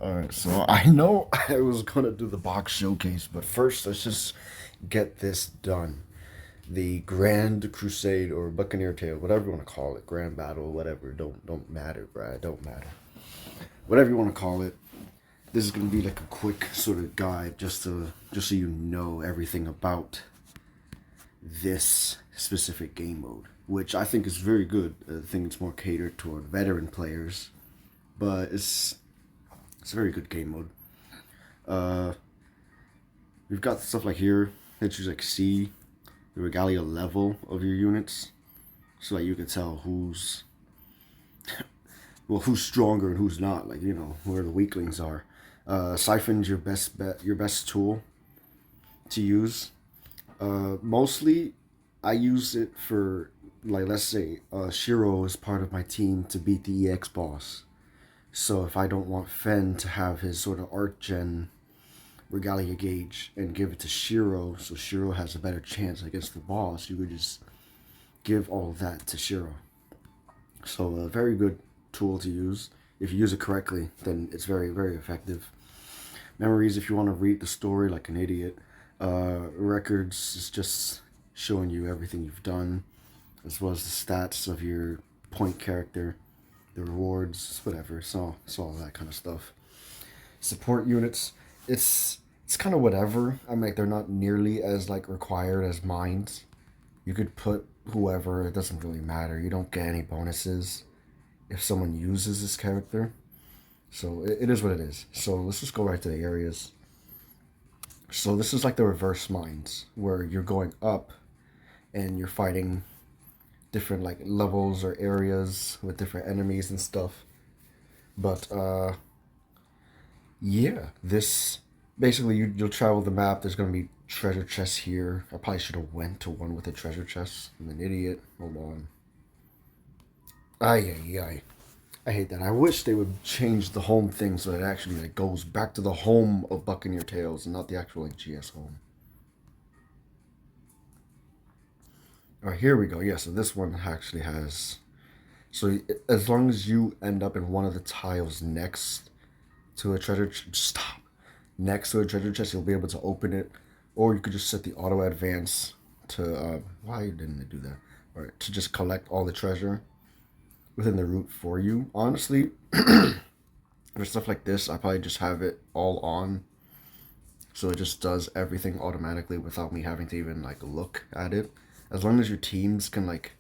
Alright, so I know I was gonna do the box showcase, but first let's just get this done. The Grand Crusade or Buccaneer Tale, whatever you want to call it, Grand Battle, whatever, don't matter, Brad, don't matter. Whatever you want to call it. This is gonna be like a quick sort of guide just so you know everything about this specific game mode, which I think is very good. I think it's more catered toward veteran players, but it's a very good game mode. Uh, we've got stuff like here that you like see the regalia level of your units, so that you can tell who's stronger and who's not. Like where the weaklings are. Siphon's your best bet, your best tool to use. Mostly, I use it for like let's say Shiro is part of my team to beat the EX boss. So if I don't want Fen to have his sort of art gen regalia gauge and give it to Shiro, so Shiro has a better chance against the boss, you could just give all of that to Shiro. So a very good tool to use. If you use it correctly, then it's very, very effective. Memories, if you want to read the story like an idiot. Records is just showing you everything you've done, as well as the stats of your point character, the rewards, whatever. It's all that kind of stuff. Support units, it's kind of whatever. I mean, like, they're not nearly as like required as mines. You could put whoever. It doesn't really matter. You don't get any bonuses if someone uses this character. So it is what it is. So let's just go right to the areas. So this is like the reverse mines, where you're going up and you're fighting different like levels or areas with different enemies and stuff. But yeah, this basically you'll travel the map. There's gonna be treasure chests here. I probably should have went to one with a treasure chest. I'm an idiot. Hold on. Ay ay ay. I hate that. I wish they would change the home thing so it actually like goes back to the home of Buccaneer Tales and not the actual like GS home. All right, here we go. Yeah, so this one actually has. So as long as you end up in one of the tiles next to a stop. Next to a treasure chest, you'll be able to open it, or you could just set the auto advance to. Why didn't it do that? All right, to just collect all the treasure within the route for you. Honestly, for stuff like this, I probably just have it all on, so it just does everything automatically without me having to even like look at it. As long as your teams can like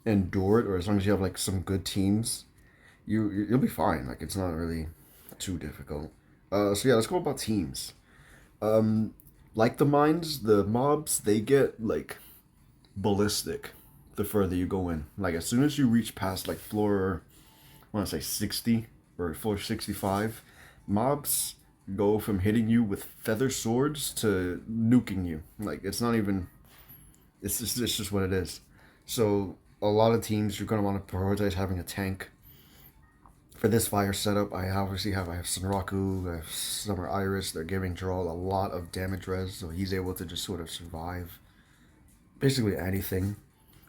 endure it, or as long as you have like some good teams, you'll be fine. Like it's not really too difficult. So yeah, let's go about teams. Like the mines, the mobs they get like ballistic the further you go in. Like as soon as you reach past like floor, I want to say 60 or floor 65, mobs go from hitting you with feather swords to nuking you. Like it's not even. It's just what it is. So a lot of teams you're gonna want to prioritize having a tank. For this fire setup, I have Sunraku, I have Summer Iris. They're giving Droll a lot of damage res, so he's able to just sort of survive basically anything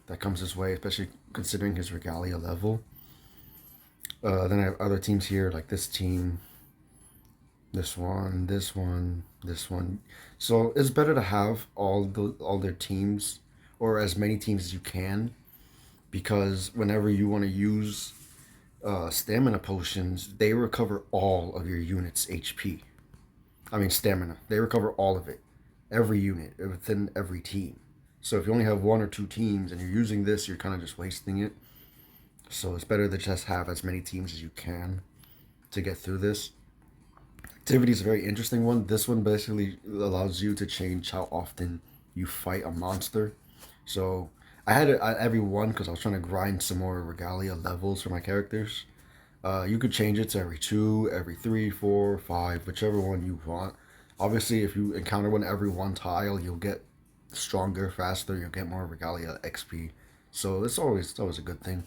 that comes his way, especially considering his regalia level. Then I have other teams here, like this team, this one, this one, this one. So it's better to have all their teams, or as many teams as you can, because whenever you want to use stamina potions, they recover all of your unit's HP. I mean stamina. They recover all of it, every unit within every team. So if you only have one or two teams and you're using this, you're kind of just wasting it. So it's better to just have as many teams as you can to get through this. Activity is a very interesting one. This one basically allows you to change how often you fight a monster. So I had it at every one because I was trying to grind some more regalia levels for my characters. You could change it to every two, every three, four, five, whichever one you want. Obviously, if you encounter one every one tile, you'll get stronger, faster. You'll get more regalia XP. So it's always a good thing.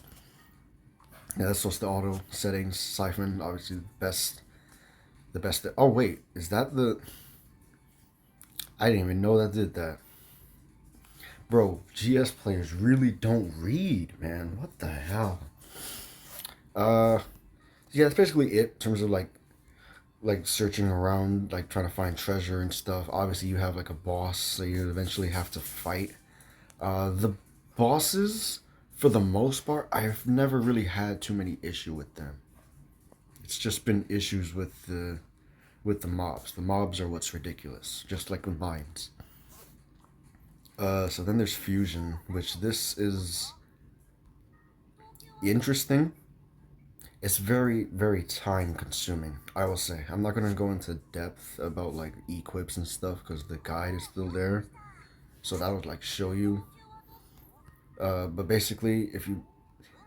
Yeah, that's just the auto settings. Siphon, obviously the best. Oh wait, is that the? I didn't even know that did that. Bro, GS players really don't read, man. What the hell? Uh, yeah, that's basically it in terms of like like searching around, like trying to find treasure and stuff. Obviously, you have like a boss that you eventually have to fight. The bosses, for the most part, I've never really had too many issue with them. It's just been issues with the mobs. The mobs are what's ridiculous, just like with mines. So then there's fusion, which this is interesting. It's very, very time consuming, I will say. I'm not gonna go into depth about like equips and stuff because the guide is still there. So that would like show you. But basically, if you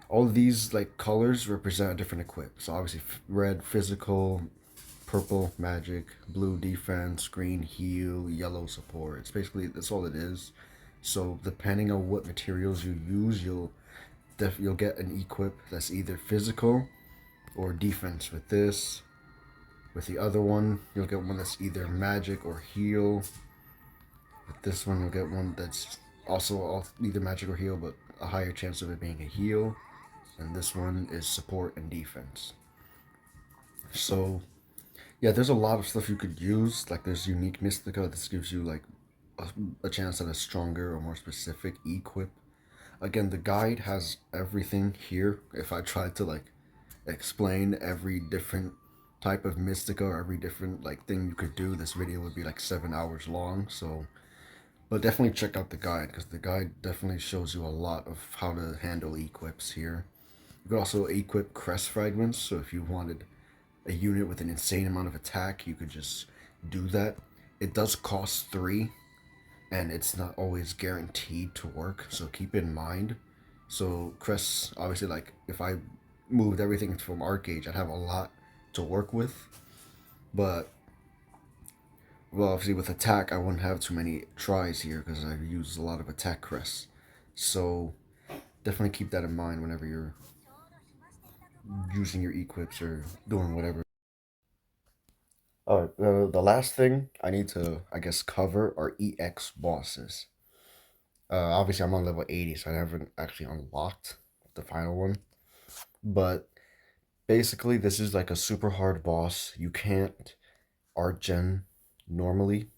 all of these like colors represent a different equip. So obviously, red physical, purple magic, blue defense, green heal, yellow support. It's basically that's all it is. So depending on what materials you use, you'll get an equip that's either physical or defense with this. With the other one, you'll get one that's either magic or heal. With this one, you'll get one that's also either magic or heal, but a higher chance of it being a heal. And this one is support and defense. So yeah, there's a lot of stuff you could use. Like there's unique Mystica. This gives you like a chance at a stronger or more specific equip. Again, the guide has everything here. If I tried to like explain every different type of Mystica or every different like thing you could do, this video would be like 7 hours long. So, but definitely check out the guide because the guide definitely shows you a lot of how to handle equips here. You could also equip crest fragments. So if you wanted a unit with an insane amount of attack, you could just do that. It does cost 3, and it's not always guaranteed to work, so keep in mind. So crests, obviously, like if I moved everything from Arcage, I'd have a lot to work with. But well, obviously with attack, I wouldn't have too many tries here because I use a lot of attack crests. So definitely keep that in mind whenever you're using your equips or doing whatever. All right, the last thing I need to, I guess, cover are EX bosses. Obviously, I'm on level 80, so I haven't actually unlocked the final one. But basically, this is like a super hard boss. You can't art gen normally.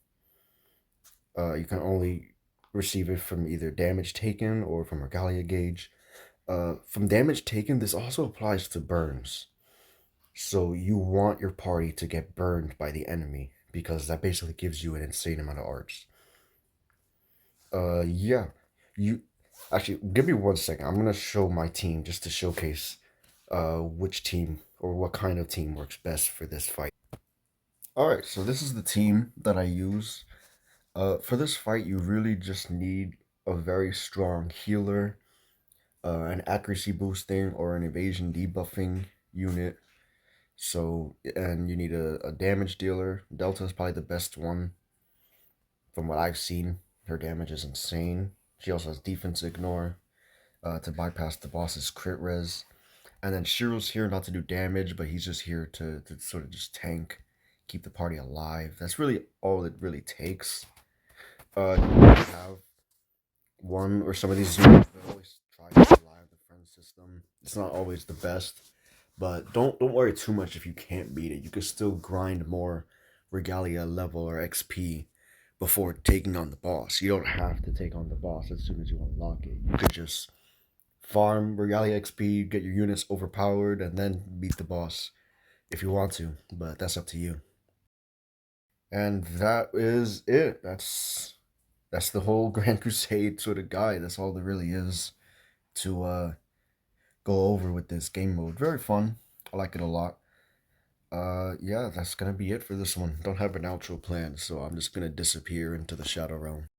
You can only receive it from either damage taken or from regalia gauge. From damage taken, this also applies to burns. So you want your party to get burned by the enemy because that basically gives you an insane amount of arts. Yeah. You actually give me 1 second. I'm gonna show my team just to showcase which team or what kind of team works best for this fight. Alright, so this is the team that I use. For this fight, you really just need a very strong healer, an accuracy boosting or an evasion debuffing unit. So, and you need a damage dealer. Delta is probably the best one from what I've seen. Her damage is insane. She also has defense ignore to bypass the boss's crit res. And then Shiro's here not to do damage, but he's just here to sort of just tank, keep the party alive. That's really all it really takes. You have one or some of these units that always try to rely on the friend system. It's not always the best, but don't worry too much if you can't beat it. You can still grind more regalia level or XP before taking on the boss. You don't have to take on the boss as soon as you unlock it. You could just farm regalia XP, get your units overpowered, and then beat the boss if you want to. But that's up to you. And that is it. That's the whole Grand Crusade sort of guide. That's all there really is to go over with this game mode. Very fun. I like it a lot. Yeah, that's gonna be it for this one. Don't have an outro planned, so I'm just gonna disappear into the Shadow Realm.